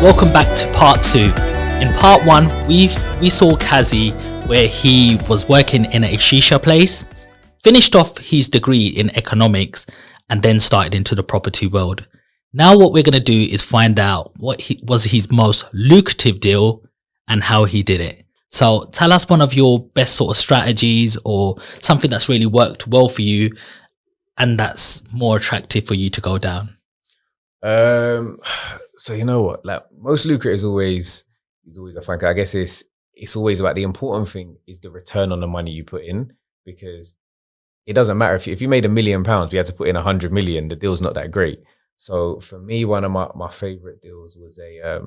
Welcome back to part 2. In part 1, we saw Kazy where he was working in a shisha place, finished off his degree in economics, and then started into the property world. Now what we're going to do is find out what was his most lucrative deal and how he did it. So tell us one of your best sort of strategies or something that's really worked well for you and that's more attractive for you to go down. So you know what, like most lucrative is always a fun. I guess it's always about the important thing is the return on the money you put in, because it doesn't matter if you made £1 million, we had to put in 100 million, the deal's not that great. So for me, one of my favorite deals was a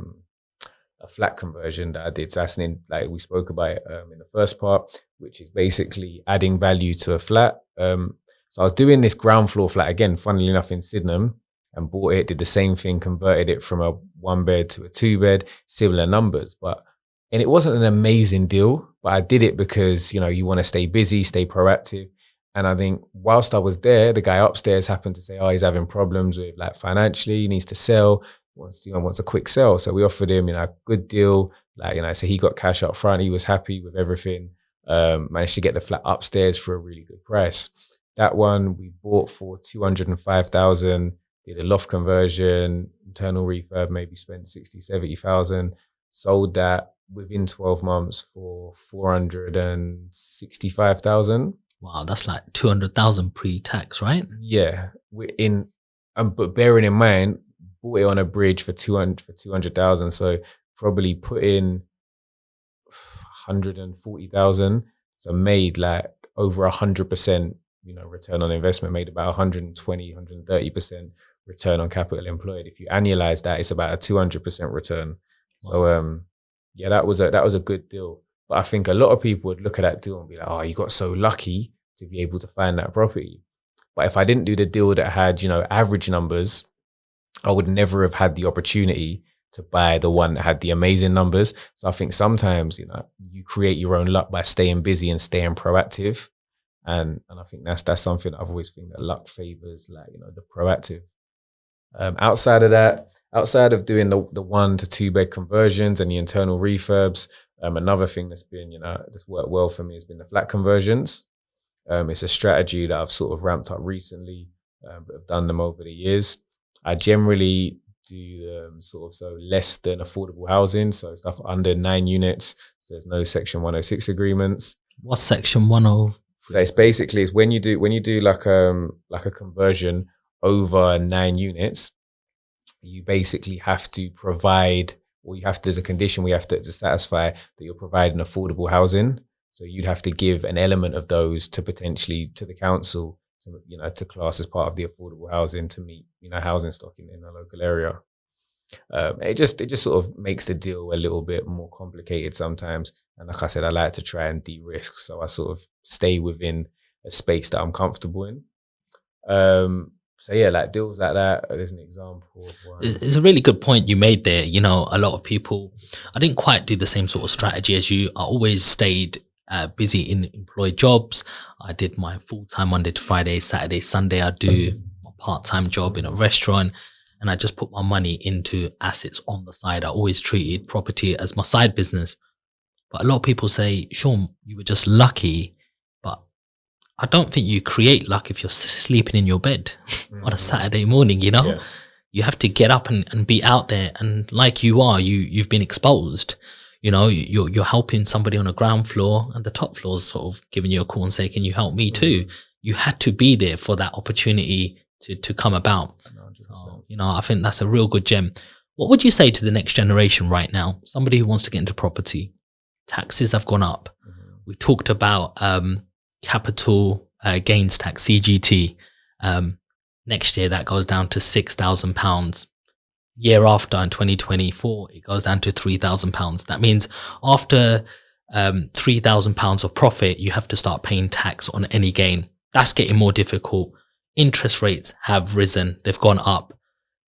flat conversion that I did. So that's like we spoke about it, in the first part, which is basically adding value to a flat. So I was doing this ground floor flat again, funnily enough, in Sydenham, and bought it, did the same thing, converted it from a 1-bed to a 2-bed, similar numbers. And it wasn't an amazing deal, but I did it because, you know, you want to stay busy, stay proactive. And I think whilst I was there, the guy upstairs happened to say, oh, he's having problems with like financially, he needs to sell, wants a quick sell. So we offered him, a good deal. So he got cash up front. He was happy with everything. Managed to get the flat upstairs for a really good price. That one we bought for 205,000, did a loft conversion, internal refurb, maybe spent 60, 70,000, sold that within 12 months for 465,000. Wow, that's like 200,000 pre-tax, right? Yeah, but bearing in mind, bought it on a bridge for 200,000, so probably put in 140,000, so made like over 100%, return on investment, made about 120, 130% return on capital employed. If you annualize that, it's about a 200% return. Wow. So that was a good deal. But I think a lot of people would look at that deal and be like, oh, you got so lucky to be able to find that property. But if I didn't do the deal that had, average numbers, I would never have had the opportunity to buy the one that had the amazing numbers. So I think sometimes, you create your own luck by staying busy and staying proactive. And I think that's something I've always think that luck favors, like, the proactive. Outside of doing the 1 to 2-bed conversions and the internal refurbs, another thing that's been, that's worked well for me has been the flat conversions. It's a strategy that I've sort of ramped up recently, but I've done them over the years. I generally do less than affordable housing, so stuff under 9 units. So there's no Section 106 agreements. What's Section 106? So it's when you do like a conversion over 9 units, you basically have to provide, or there's a condition we have to satisfy that you're providing affordable housing. So you'd have to give an element of those to potentially to the council to class as part of the affordable housing to meet housing stock in the local area. It just sort of makes the deal a little bit more complicated sometimes. And like I said, I like to try and de-risk, so I sort of stay within a space that I'm comfortable in. So yeah, like deals like that. There's an example of one. It's a really good point you made there. A lot of people, I didn't quite do the same sort of strategy as you. I always stayed busy in employed jobs. I did my full-time Monday to Friday, Saturday, Sunday. I do my part-time job in a restaurant, and I just put my money into assets on the side. I always treated property as my side business. But a lot of people say, Sean, you were just lucky. But I don't think you create luck if you're sleeping in your bed on a Saturday morning, Yeah. You have to get up and be out there. And like you've been exposed. You're helping somebody on a ground floor, and the top floor's sort of giving you a call and say, can you help me too? You had to be there for that opportunity to come about. 100%. So, I think that's a real good gem. What would you say to the next generation right now? Somebody who wants to get into property. Taxes have gone up. We talked about capital gains tax, CGT. Next year, that goes down to £6,000. Year after, in 2024, it goes down to £3,000. That means after £3,000 of profit, you have to start paying tax on any gain. That's getting more difficult. Interest rates have risen. They've gone up.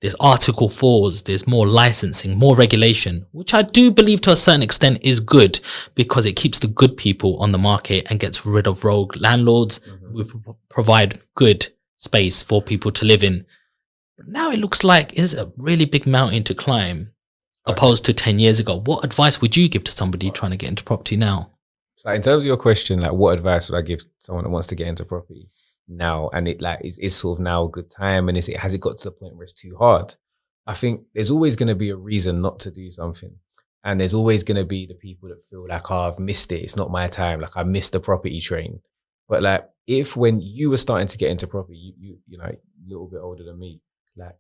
There's Article 4s. There's more licensing, more regulation, which I do believe to a certain extent is good because it keeps the good people on the market and gets rid of rogue landlords. We provide good space for people to live in. But now it looks like it's a really big mountain to climb opposed to 10 years ago. What advice would you give to somebody trying to get into property now? So in terms of your question, like what advice would I give someone that wants to get into property now? And it like is sort of now a good time? And has it got to the point where it's too hard? I think there's always going to be a reason not to do something. And there's always going to be the people that feel like, oh, I've missed it. It's not my time. Like I missed the property train. But like if when you were starting to get into property, you know, a little bit older than me, like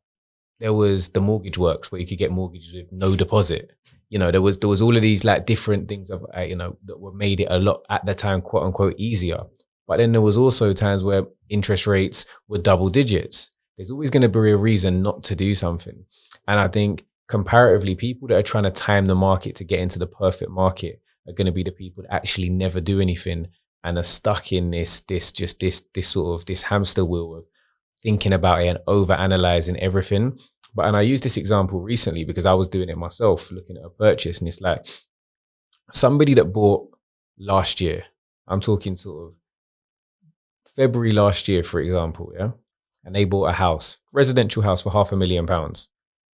there was the mortgage works where you could get mortgages with no deposit. You know, there was all of these like different things of, you know, that were made it a lot at the time, quote unquote, easier. But then there was also times where interest rates were double digits. There's always going to be a reason not to do something. And I think comparatively, people that are trying to time the market to get into the perfect market are going to be the people that actually never do anything and are stuck in this sort of hamster wheel of thinking about it and over analyzing everything. But, and I used this example recently because I was doing it myself, looking at a purchase, and it's like somebody that bought last year, I'm talking sort of February last year, for example, yeah? And they bought a house, residential house for £500,000.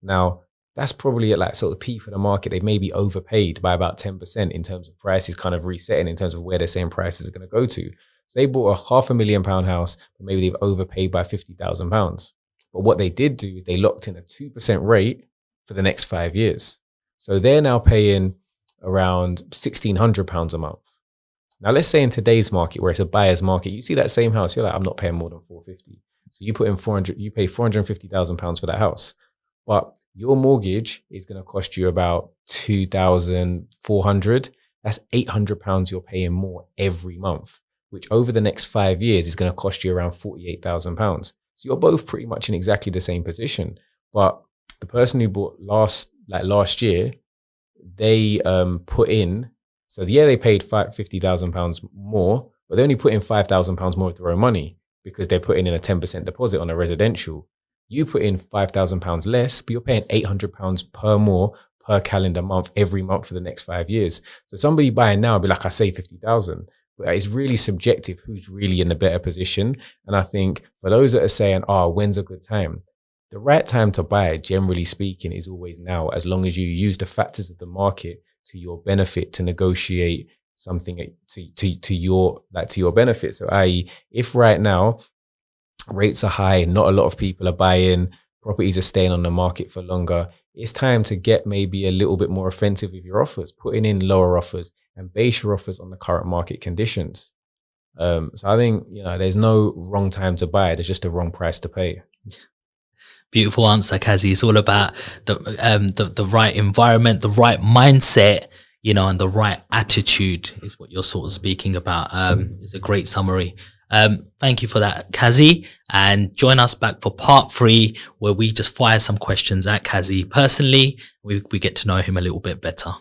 Now, that's probably at like sort of peak for the market. They've maybe overpaid by about 10% in terms of prices kind of resetting in terms of where they're saying prices are going to go to. So they bought a £500,000 house, but maybe they've overpaid by £50,000. But what they did do is they locked in a 2% rate for the next 5 years. So they're now paying around £1,600 a month. Now, let's say in today's market where it's a buyer's market, you see that same house, you're like, I'm not paying more than £450,000. So you put in you pay £450,000 for that house. But your mortgage is going to cost you about £2,400. That's £800 you're paying more every month, which over the next 5 years is going to cost you around £48,000. So you're both pretty much in exactly the same position. But the person who bought last year, they put in, so yeah, they paid £50,000 more, but they only put in £5,000 more of their own money because they're putting in a 10% deposit on a residential. You put in £5,000 less, but you're paying £800 per calendar month every month for the next 5 years. So somebody buying now would be like, I say 50,000. But it's really subjective who's really in the better position. And I think for those that are saying, when's a good time? The right time to buy, generally speaking, is always now, as long as you use the factors of the market to your benefit to negotiate something to your benefit. So i.e., if right now rates are high, not a lot of people are buying, properties are staying on the market for longer, it's time to get maybe a little bit more offensive with your offers, putting in lower offers and base your offers on the current market conditions. So I think, you know, there's no wrong time to buy. There's just a wrong price to pay. Beautiful answer, Kazi. It's all about the right environment, the right mindset, you know, and the right attitude is what you're sort of speaking about. It's a great summary. Thank you for that, Kazi, and join us back for part 3, where we just fire some questions at Kazi personally. We get to know him a little bit better.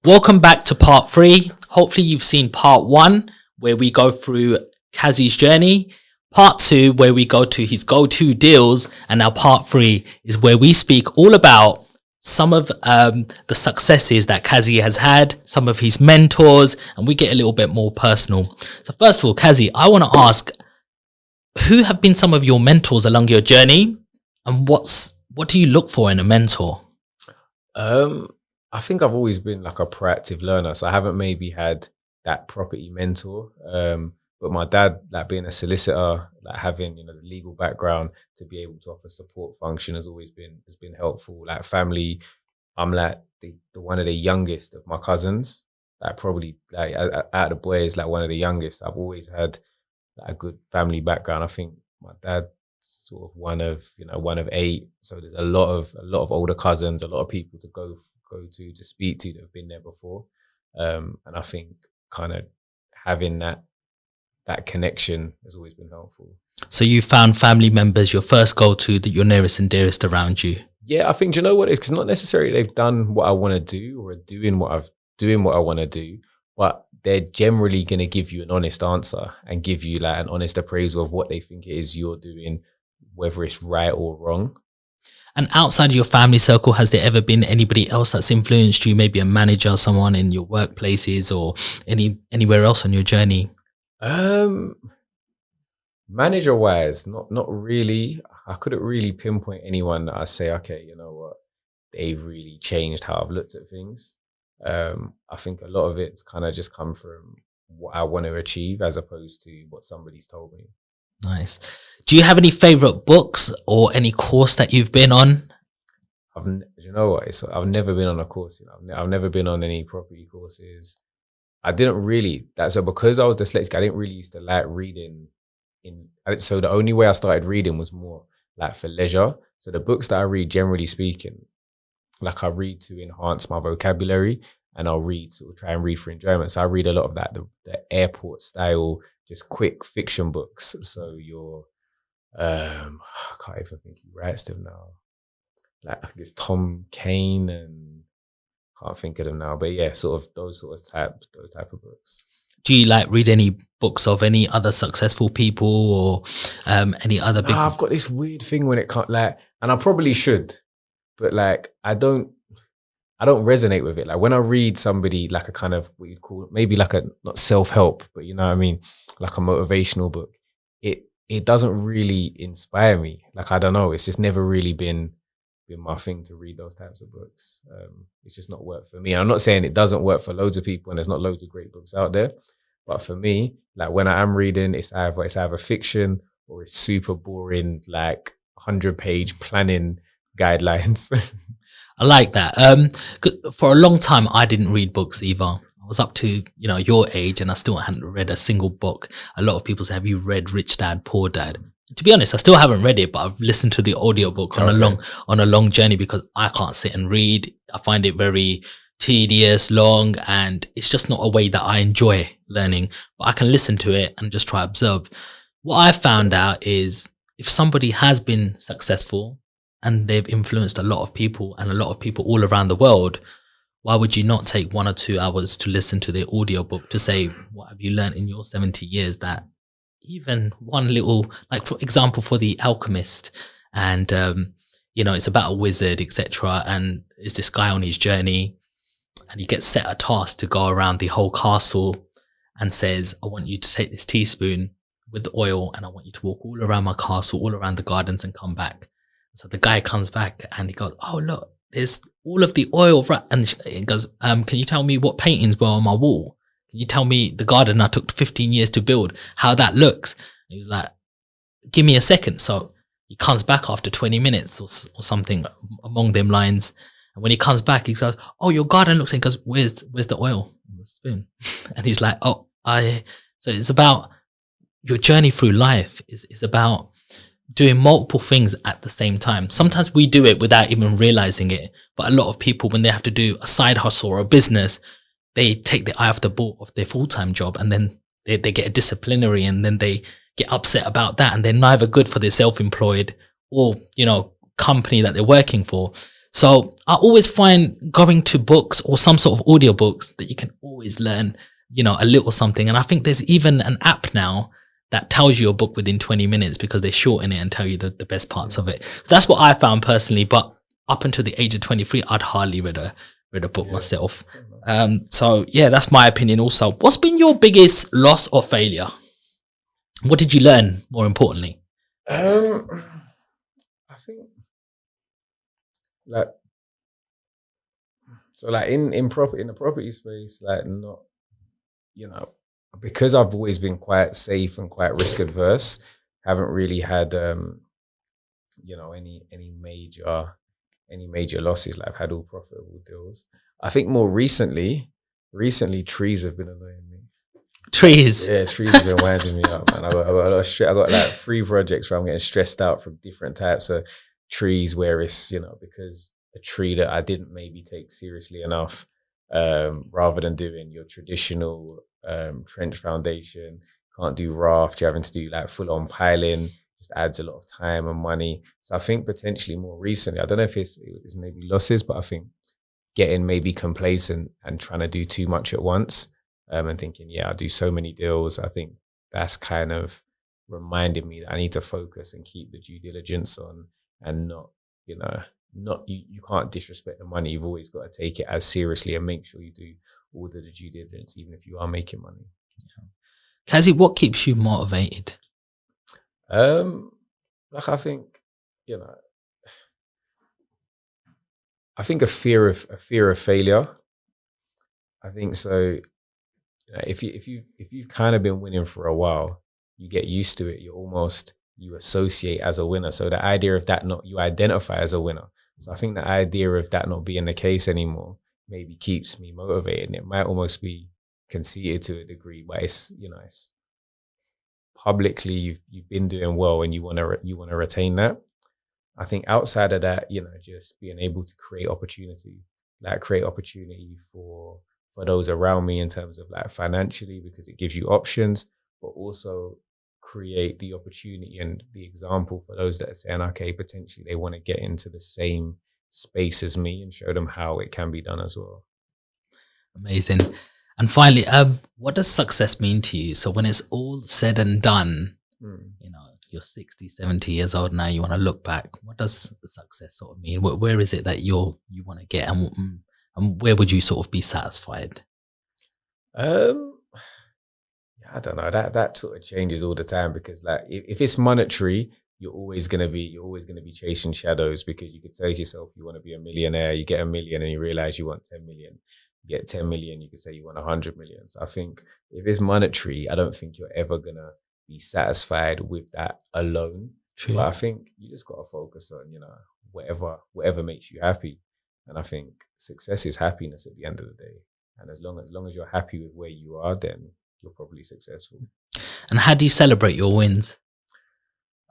Welcome back to part 3. Hopefully you've seen part 1, where we go through Kazi's journey, part 2, where we go to his go-to deals, and now part 3 is where we speak all about some of the successes that Kazi has had, some of his mentors, and we get a little bit more personal. So first of all, Kazi, I want to ask, who have been some of your mentors along your journey, and what do you look for in a mentor? I think I've always been like a proactive learner, so I haven't maybe had that property mentor. But my dad, like being a solicitor, like having, you know, the legal background to be able to offer support function has been helpful. Like family, I'm like the one of the youngest of my cousins. Like probably like out of the boys, like one of the youngest. I've always had like a good family background. I think my dad sort of one of 8. So there's a lot of older cousins, a lot of people to go to speak to that have been there before. And I think kind of having that connection has always been helpful. So you found family members your first go-to, that you're nearest and dearest around you? Yeah, I think, do you know what it is? Because not necessarily they've done what I want to do or are doing what I want to do, but they're generally going to give you an honest answer and give you like an honest appraisal of what they think it is you're doing, whether it's right or wrong. And outside of your family circle, has there ever been anybody else that's influenced you? Maybe a manager, someone in your workplaces, or anywhere else on your journey? Um, Manager wise, not really. I couldn't really pinpoint anyone that I say, okay, you know what, they've really changed how I've looked at things. I think a lot of it's kind of just come from what I want to achieve as opposed to what somebody's told me. Nice. Do you have any favorite books or any course that you've been on? You know what? I've never been on a course. You know, I've never been on any property courses. I didn't really that so because I was dyslexic, I didn't really used to like reading so the only way I started reading was more like for leisure. So the books that I read, generally speaking, like I read to enhance my vocabulary and I'll read sort of try and read for enjoyment. So I read a lot of that, the airport style, just quick fiction books. So your I can't even think who writes them now. Like I think it's Tom Kane and can't think of them now. But yeah, sort of those type of books. Do you like read any books of any other successful people or any other big? Nah, I've got this weird thing when it can't like, and I probably should, but like I don't resonate with it. Like when I read somebody like a kind of what you'd call maybe like a not self-help, but you know what I mean, like a motivational book, it doesn't really inspire me. Like I don't know, it's just never really been my thing to read those types of books. It's just not worked for me. I'm not saying it doesn't work for loads of people and there's not loads of great books out there. But for me, like when I am reading, it's either fiction or it's super boring, like 100-page planning guidelines. I like that. 'Cause for a long time, I didn't read books either. I was up to, your age and I still hadn't read a single book. A lot of people say, have you read Rich Dad, Poor Dad? To be honest, I still haven't read it, but I've listened to the audiobook on a long journey because I can't sit and read. I find it very tedious, long, and it's just not a way that I enjoy learning. But I can listen to it and just try to observe. What I found out is if somebody has been successful and they've influenced a lot of people and a lot of people all around the world, why would you not take 1 or 2 hours to listen to the audiobook to say, what have you learned in your 70 years that even one little, like for example, for The Alchemist, and it's about a wizard, etc. And there's this guy on his journey, and he gets set a task to go around the whole castle, and says, "I want you to take this teaspoon with the oil, and I want you to walk all around my castle, all around the gardens, and come back." So the guy comes back, and he goes, "Oh look, there's all of the oil." Right, and he goes, "Can you tell me what paintings were on my wall? Can you tell me the garden I took 15 years to build, how that looks?" And he was like, "Give me a second." So he comes back after 20 minutes or something along them lines. And when he comes back, he goes, "Oh, your garden looks," and he goes, where's the oil on the spoon?" And he's like, so it's about your journey through life is about doing multiple things at the same time. Sometimes we do it without even realizing it. But a lot of people, when they have to do a side hustle or a business, they take the eye off the ball of their full-time job, and then they get a disciplinary, and then they get upset about that, and they're neither good for their self-employed or company that they're working for. So I always find going to books or some sort of audiobooks that you can always learn a little something. And I think there's even an app now that tells you a book within 20 minutes because they shorten it and tell you the best parts of it. So that's what I found personally. But up until the age of 23, I'd hardly read a book myself. So yeah, that's my opinion also. What's been your biggest loss or failure? What did you learn, more importantly? I think like in the property space, like not, because I've always been quite safe and quite risk adverse, haven't really had any major losses. Like I've had all profitable deals. I think more recently trees have been annoying me. Trees. Yeah, trees have been winding me up, man. I got a lot of I got like 3 projects where I'm getting stressed out from different types of trees where it's, because a tree that I didn't maybe take seriously enough, rather than doing your traditional trench foundation, can't do raft, you're having to do like full on piling, just adds a lot of time and money. So I think potentially more recently, I don't know if it's maybe losses, but I think getting maybe complacent and trying to do too much at once, and thinking, yeah, I'll do so many deals. I think that's kind of reminded me that I need to focus and keep the due diligence on, and not, you can't disrespect the money. You've always got to take it as seriously and make sure you do all the due diligence, even if you are making money. Kazy, what keeps you motivated? Like I think, you know, I think a fear of failure. I think so. If you've kind of been winning for a while, you get used to it. You associate as a winner. So the idea of that not, you identify as a winner. So I think the idea of that not being the case anymore maybe keeps me motivated. And it might almost be conceited to a degree, but it's, it's publicly you've been doing well and you want to retain that. I think outside of that, just being able to create opportunity for those around me in terms of like financially, because it gives you options, but also create the opportunity and the example for those that are saying, okay, potentially they want to get into the same space as me, and show them how it can be done as well. Amazing. And finally, what does success mean to you? So when it's all said and done, you're 60, 70 years old now, you want to look back. What does success sort of mean? Where is it that you want to get, and where would you sort of be satisfied? I don't know. That sort of changes all the time, because like if it's monetary, you're always gonna be chasing shadows, because you could say to yourself you want to be a millionaire, you get $1 million and you realize you want 10 million. You get 10 million, you could say you want 100 million. So I think if it's monetary, I don't think you're ever gonna be satisfied with that alone. True. But I think you just gotta focus on, whatever makes you happy. And I think success is happiness at the end of the day. And as long as you're happy with where you are, then you're probably successful. And how do you celebrate your wins?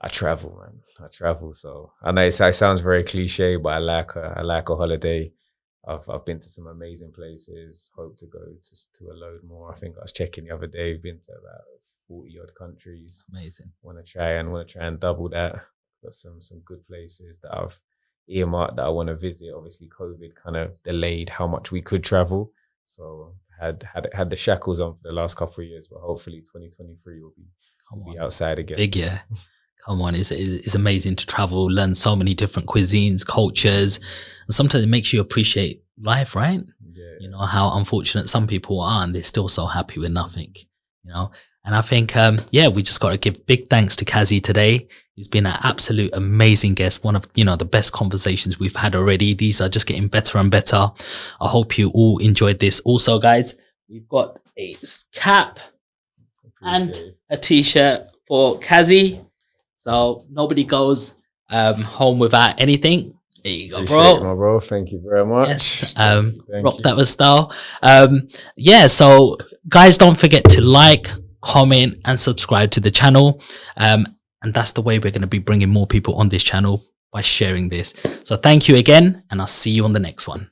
I travel, man. I travel. So I know it sounds very cliche, but I like a holiday. I've been to some amazing places. Hope to go to a load more. I think I was checking the other day. I've been to about 40 odd countries. Amazing. Want to try and double that. Got some good places that I've earmarked that I want to visit. Obviously, COVID kind of delayed how much we could travel. So had the shackles on for the last couple of years, but hopefully 2023 will be outside again. Big year. Come on, it's amazing to travel, learn so many different cuisines, cultures, and sometimes it makes you appreciate life, right? Yeah. How unfortunate some people are, and they're still so happy with nothing, And I think, we just got to give big thanks to Kazy today. He's been an absolute amazing guest. One of, the best conversations we've had already. These are just getting better and better. I hope you all enjoyed this. Also, guys, we've got a cap and a t-shirt for Kazy. So nobody goes home without anything. There you go, bro. My bro. Thank you very much. Yes. Rock that with style. So guys, don't forget to like, comment, and subscribe to the channel. And that's the way we're going to be bringing more people on this channel, by sharing this. So thank you again, and I'll see you on the next one.